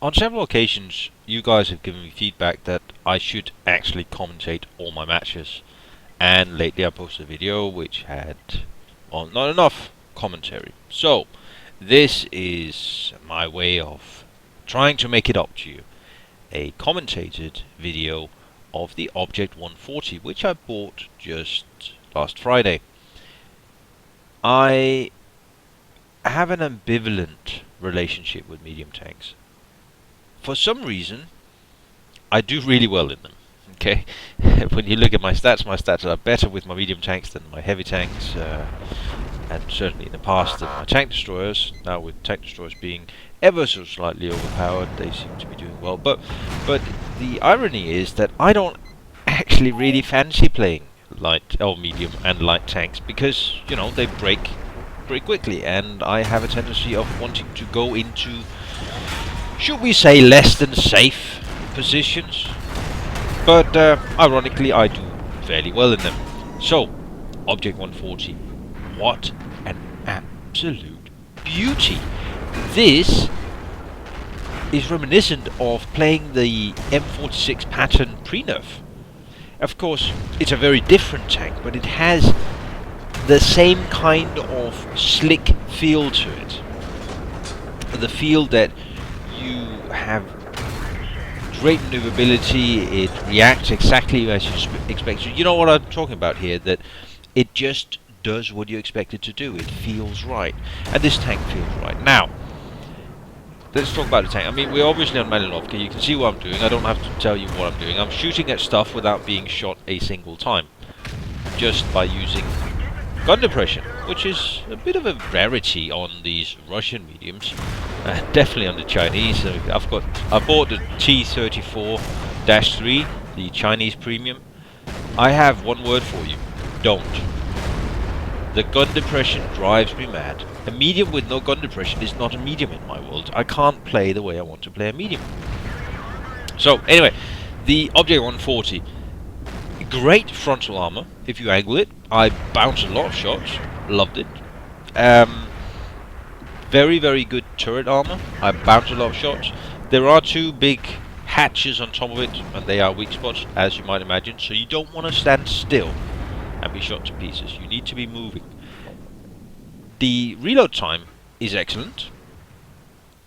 On several occasions, you guys have given me feedback that I should actually commentate all my matches. And lately I posted a video which had not enough commentary. So, this is my way of trying to make it up to you. A commentated video of the Object 140, which I bought just last Friday. I have an ambivalent relationship with medium tanks. For some reason, I do really well in them. Okay, when you look at my stats are better with my medium tanks than my heavy tanks, and certainly in the past than my tank destroyers. Now with tank destroyers being ever so slightly overpowered, they seem to be doing well. But the irony is that I don't actually really fancy playing light or medium and light tanks because they break very quickly, and I have a tendency of wanting to go into, should we say, less than safe positions. But ironically, I do fairly well in them. So, Object 140, what an absolute beauty! This is reminiscent of playing the M46 pattern pre-nerf. Of course, it's a very different tank, but it has the same kind of slick feel to it. The feel that you have great maneuverability, it reacts exactly as you expect. You know what I'm talking about here, that it just does what you expect it to do. It feels right. And this tank feels right. Now, let's talk about the tank. I mean, we're obviously on Malinovka. You can see what I'm doing. I don't have to tell you what I'm doing. I'm shooting at stuff without being shot a single time, just by using gun depression, which is a bit of a rarity on these Russian mediums. Definitely on the Chinese. I bought the T34-3, the Chinese premium. I have one word for you: don't. The gun depression drives me mad. A medium with no gun depression is not a medium in my world. I can't play the way I want to play a medium. So anyway, the Object 140. Great frontal armor if you angle it. I bounced a lot of shots. Loved it. Very, very good turret armor. I bounced a lot of shots. There are two big hatches on top of it, and they are weak spots, as you might imagine. So you don't want to stand still and be shot to pieces. You need to be moving. The reload time is excellent.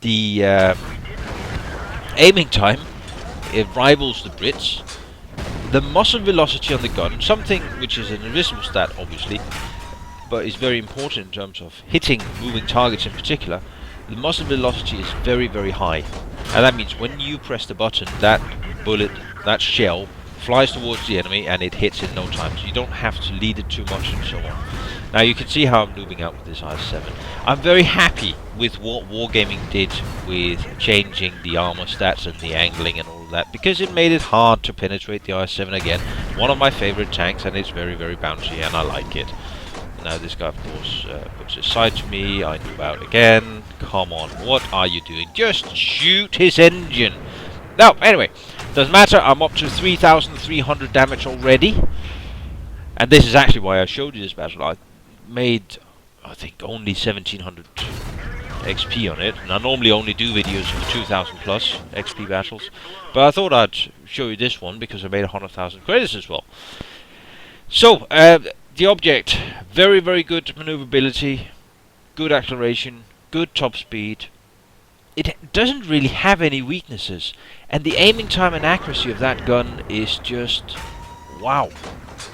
The aiming time, it rivals the Brits. The muzzle velocity on the gun, something which is an invisible stat obviously, but is very important in terms of hitting moving targets in particular. The muzzle velocity is very, very high, and that means when you press the button, that bullet, that shell, flies towards the enemy and it hits in no time, so you don't have to lead it too much and so on. Now you can see how I'm moving out with this IS-7. I'm very happy with what Wargaming did with changing the armor stats and the angling and all of that, because it made it hard to penetrate the IS-7 again. One of my favorite tanks, and it's very, very bouncy, and I like it. Now this guy, of course, puts his side to me. I move out again. Come on, what are you doing? Just shoot his engine. Now, anyway, doesn't matter. I'm up to 3,300 damage already. And this is actually why I showed you this battle. I made, I think, only 1,700 XP on it. And I normally only do videos of 2,000 plus XP battles. But I thought I'd show you this one because I made 100,000 credits as well. So, the Object, very, very good maneuverability, good acceleration, good top speed. It doesn't really have any weaknesses, and the aiming time and accuracy of that gun is just wow.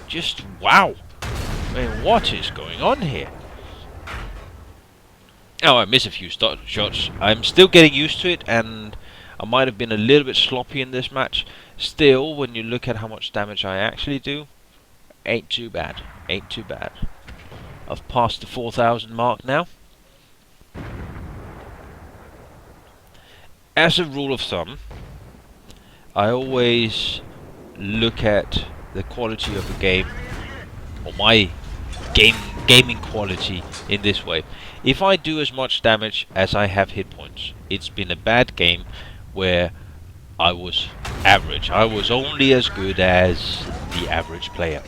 Just wow. I mean, what is going on here? Oh, I miss a few shots. I'm still getting used to it, and I might have been a little bit sloppy in this match. Still, when you look at how much damage I actually do, ain't too bad. Ain't too bad. I've passed the 4,000 mark now. As a rule of thumb, I always look at the quality of the game, or my gaming quality, in this way. If I do as much damage as I have hit points, it's been a bad game where I was average. I was only as good as the average player,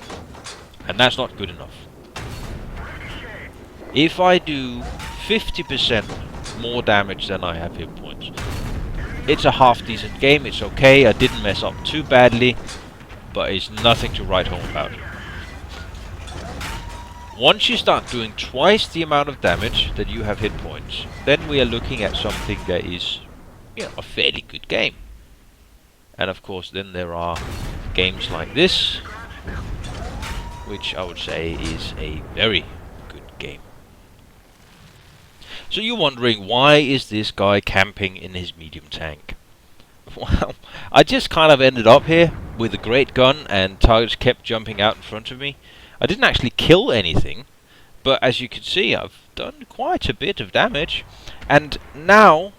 and that's not good enough. If I do 50% more damage than I have hit points, It's a half decent game, it's okay, I didn't mess up too badly, but it's nothing to write home about. Once you start doing twice the amount of damage that you have hit points, then we are looking at something that is, you know, a fairly good game. And of course then there are games like this, which I would say is a very good game. So you're wondering, why is this guy camping in his medium tank? Well, I just kind of ended up here with a great gun and targets kept jumping out in front of me. I didn't actually kill anything, but as you can see I've done quite a bit of damage, and now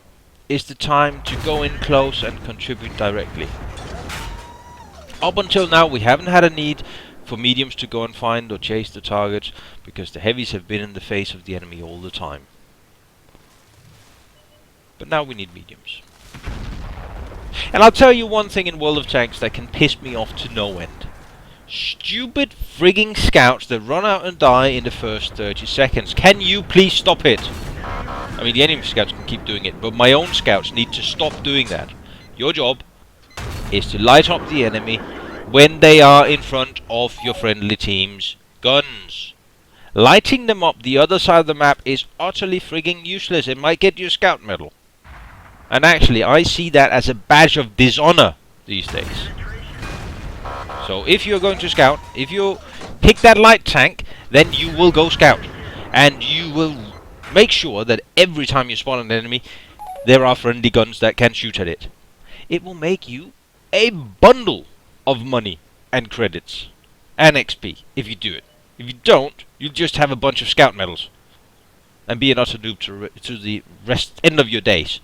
is the time to go in close and contribute directly. Up until now we haven't had a need for mediums to go and find or chase the targets, because the heavies have been in the face of the enemy all the time. But now we need mediums. And I'll tell you one thing in World of Tanks that can piss me off to no end. Stupid frigging scouts that run out and die in the first 30 seconds. Can you please stop it? I mean, the enemy scouts can keep doing it, but my own scouts need to stop doing that. Your job is to light up the enemy when they are in front of your friendly team's guns. Lighting them up the other side of the map is utterly frigging useless. It might get you a scout medal. And actually, I see that as a badge of dishonor these days. So if you're going to scout, if you pick that light tank, then you will go scout. And you will make sure that every time you spawn an enemy, there are friendly guns that can shoot at it. It will make you a bundle of money and credits and XP if you do it. If you don't, you'll just have a bunch of scout medals and be an utter noob to the end of your days.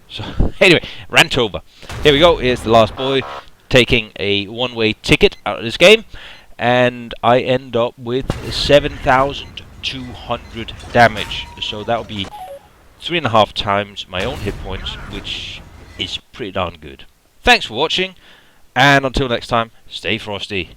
So anyway, rant over. Here we go. Here's the last boy taking a one-way ticket out of this game, and I end up with 7,200 damage. So that will be 3.5 times my own hit points, which is pretty darn good. Thanks for watching, and until next time, stay frosty.